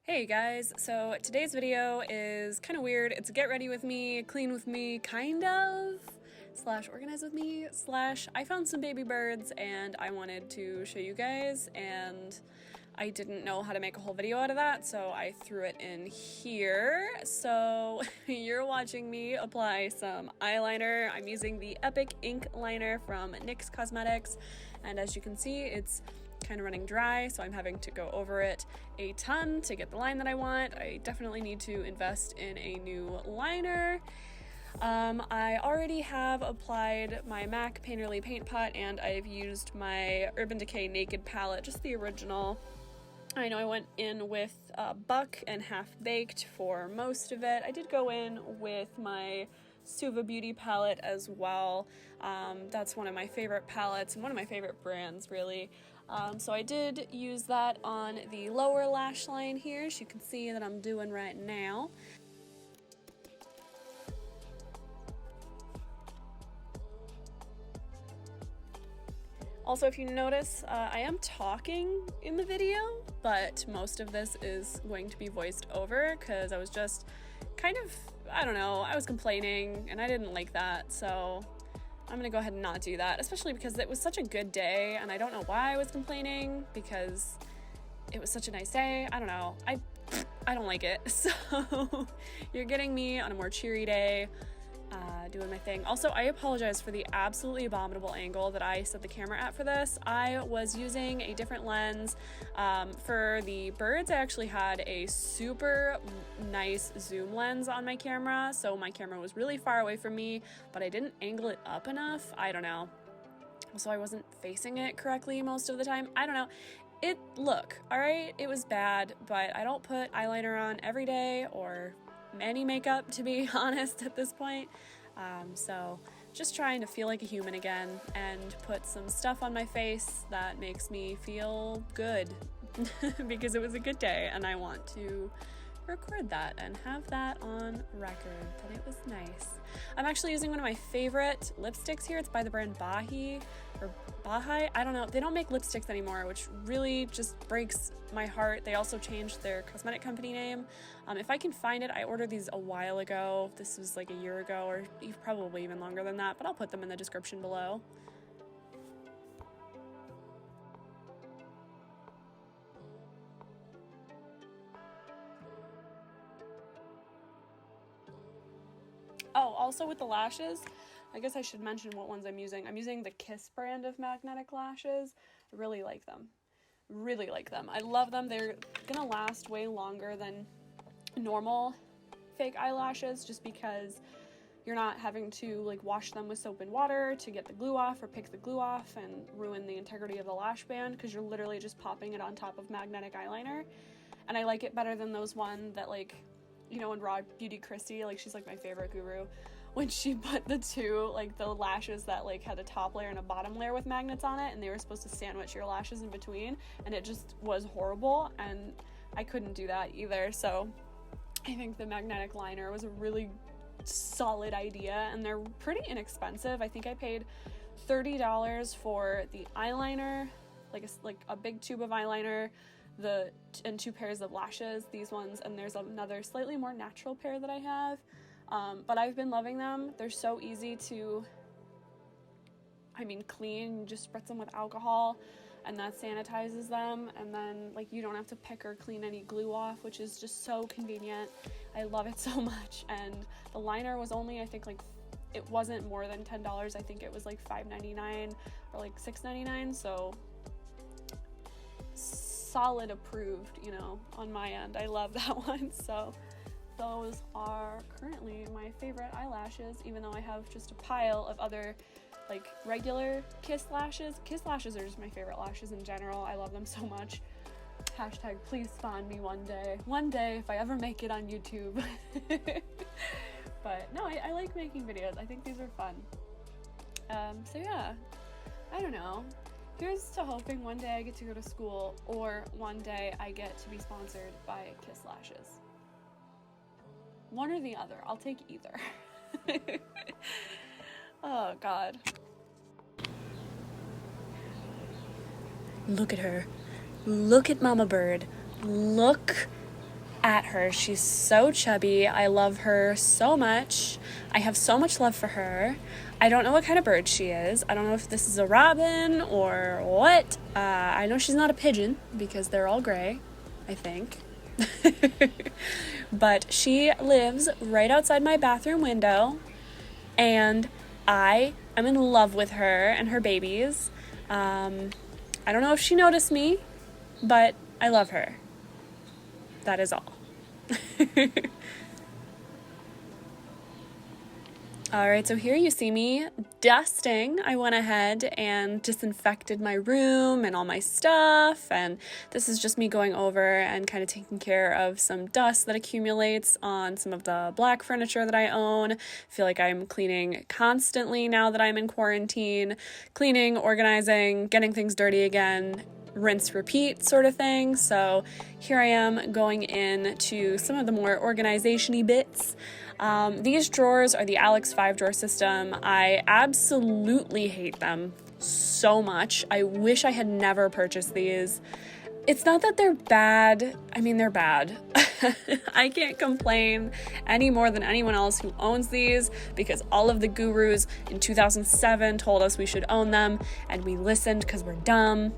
Hey guys, so today's video is kind of weird. It's a get ready with me, clean with me, kind of, slash organize with me, slash I found some baby birds and I wanted to show you guys, and I didn't know how to make a whole video out of that, so I threw it in here. So you're watching me apply some eyeliner. I'm using the Epic Ink Liner from NYX Cosmetics, and as you can see, it's kind of running dry, so I'm having to go over it a ton to get the line that I want. I definitely need to invest in a new liner. I already have applied my MAC Painterly Paint Pot, and I've used my Urban Decay Naked palette, just the original. I know I went in with Buck and Half Baked for most of it. I did go in with my Suva Beauty palette as well. That's one of my favorite palettes and one of my favorite brands, really. So I did use that on the lower lash line here, as you can see that I'm doing right now. Also, if you notice, I am talking in the video, but most of this is going to be voiced over because I was just kind of, I don't know, I was complaining and I didn't like that, so I'm gonna go ahead and not do that, especially because it was such a good day and I don't know why I was complaining because it was such a nice day. I don't know. I don't like it. So you're getting me on a more cheery day, doing my thing. Also, I apologize for the absolutely abominable angle that I set the camera at for this. I was using a different lens. For the birds, I actually had a super nice zoom lens on my camera, so my camera was really far away from me, but I didn't angle it up enough. I don't know. Also, I wasn't facing it correctly most of the time. I don't know. Look, alright, it was bad, but I don't put eyeliner on every day or any makeup, to be honest, at this point. So just trying to feel like a human again and put some stuff on my face that makes me feel good because it was a good day and I want to record that and have that on record that it was nice. I'm actually using one of my favorite lipsticks here. It's by the brand Bahi or Bahai. I don't know. They don't make lipsticks anymore, which really just breaks my heart. They also changed their cosmetic company name. If I can find it, I ordered these a while ago. This was like a year ago or probably even longer than that, but I'll put them in the description below. Oh, also with the lashes, I guess I should mention what ones I'm using. I'm using the Kiss brand of magnetic lashes. I really like them. Really like them. I love them. They're gonna last way longer than normal fake eyelashes just because you're not having to like wash them with soap and water to get the glue off or pick the glue off and ruin the integrity of the lash band because you're literally just popping it on top of magnetic eyeliner. And I like it better than those one that, like, you know, when Raw Beauty Christy, like, she's like my favorite guru, when she put the two, like, the lashes that like had a top layer and a bottom layer with magnets on it and they were supposed to sandwich your lashes in between, and it just was horrible and I couldn't do that either. So I think the magnetic liner was a really solid idea and they're pretty inexpensive. I think I paid $30 for the eyeliner, like a big tube of eyeliner, and 2 pairs of lashes, these ones, and there's another slightly more natural pair that I have, but I've been loving them. They're so easy to, clean. You just spritz them with alcohol and that sanitizes them, and then like you don't have to pick or clean any glue off, which is just so convenient. I love it so much. And the liner was only, I think, like, it wasn't more than $10. I think it was like $5.99 or like $6.99, so solid approved, you know, on my end. I love that one. So those are currently my favorite eyelashes, even though I have just a pile of other like regular Kiss lashes. Kiss lashes are just my favorite lashes in general. I love them so much. Hashtag please spawn me one day if I ever make it on YouTube. But no, I like making videos. I think these are fun. So yeah, I don't know. Here's to hoping one day I get to go to school, or one day I get to be sponsored by Kiss Lashes. One or the other. I'll take either. Oh, God. Look at her. Look at Mama Bird. Look at her. She's so chubby. I love her so much. I have so much love for her. I don't know what kind of bird she is. I don't know if this is a robin or what. I know she's not a pigeon because they're all gray, I think. But she lives right outside my bathroom window, and I am in love with her and her babies. I don't know if she noticed me, but I love her. That is all. Alright, so here you see me dusting. I went ahead and disinfected my room and all my stuff, and this is just me going over and kind of taking care of some dust that accumulates on some of the black furniture that I own. I feel like I'm cleaning constantly now that I'm in quarantine. Cleaning, organizing, getting things dirty again, rinse, repeat sort of thing. So here I am going into some of the more organization-y bits. These drawers are the Alex 5-drawer system. I absolutely hate them so much. I wish I had never purchased these. It's not that they're bad. I mean, they're bad. I can't complain any more than anyone else who owns these, because all of the gurus in 2007 told us we should own them, and we listened because we're dumb.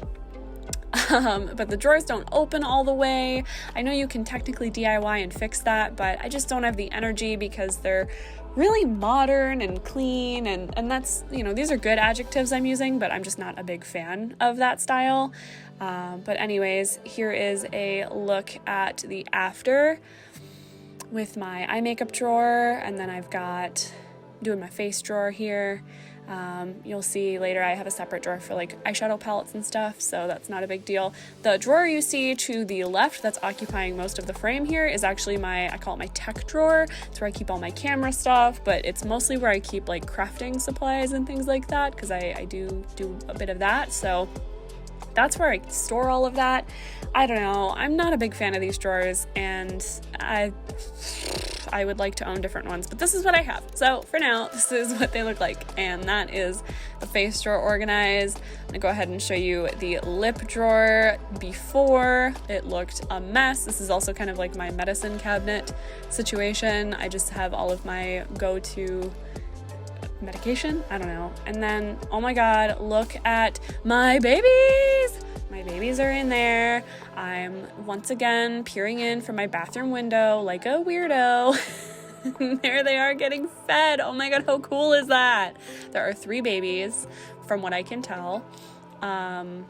But the drawers don't open all the way. I know you can technically DIY and fix that, but I just don't have the energy because they're really modern and clean, and that's, you know, these are good adjectives I'm using, but I'm just not a big fan of that style. But anyways, here is a look at the after with my eye makeup drawer, and then I've got doing my face drawer here. You'll see later I have a separate drawer for like eyeshadow palettes and stuff, so that's not a big deal. The drawer you see to the left that's occupying most of the frame here is actually I call it my tech drawer. It's where I keep all my camera stuff, but it's mostly where I keep like crafting supplies and things like that, because I do a bit of that, so that's where I store all of that. I don't know, I'm not a big fan of these drawers, and I would like to own different ones, but this is what I have. So for now, this is what they look like, and that is the face drawer organized. I'm gonna go ahead and show you the lip drawer. Before, it looked a mess. This is also kind of like my medicine cabinet situation. I just have all of my go-to medication, I don't know. And then, oh my god, look at my babies! My babies are in there. I'm once again peering in from my bathroom window like a weirdo. There they are getting fed. Oh my god, how cool is that? There are 3 babies, from what I can tell. And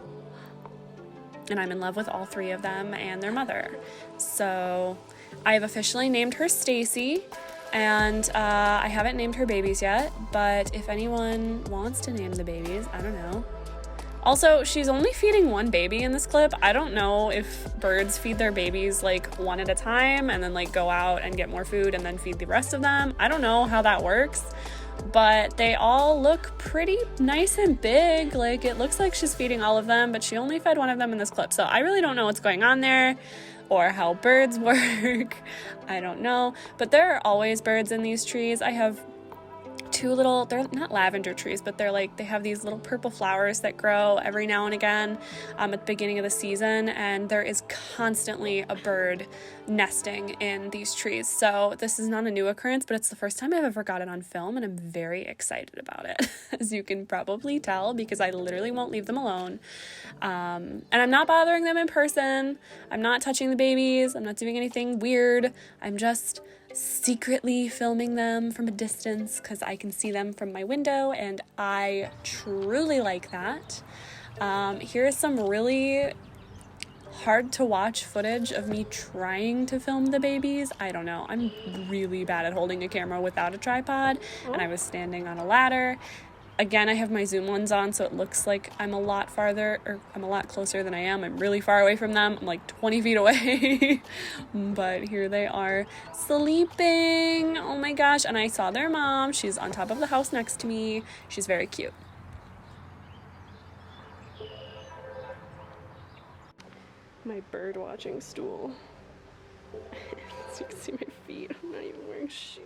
I'm in love with all 3 of them and their mother. So I've officially named her Stacy. And I haven't named her babies yet, but if anyone wants to name the babies, I don't know. Also, she's only feeding 1 baby in this clip. I don't know if birds feed their babies like one at a time and then like go out and get more food and then feed the rest of them. I don't know how that works, but they all look pretty nice and big. Like, it looks like she's feeding all of them, but she only fed 1 of them in this clip. So I really don't know what's going on there, or how birds work. I don't know, but there are always birds in these trees. I have 2 little, they're not lavender trees, but they're like, they have these little purple flowers that grow every now and again at the beginning of the season, and there is constantly a bird nesting in these trees. So this is not a new occurrence, but it's the first time I've ever got it on film, and I'm very excited about it, as you can probably tell, because I literally won't leave them alone. And I'm not bothering them in person. I'm not touching the babies. I'm not doing anything weird. I'm just secretly filming them from a distance because I can see them from my window, and I truly like that. Here is some really hard to watch footage of me trying to film the babies. I don't know, I'm really bad at holding a camera without a tripod, and I was standing on a ladder. Again, I have my zoom lens on, so it looks like I'm a lot farther, or I'm a lot closer than I am. I'm really far away from them. I'm like 20 feet away. But here they are sleeping. Oh my gosh. And I saw their mom. She's on top of the house next to me. She's very cute. My bird watching stool. So you can see my feet. I'm not even wearing shoes.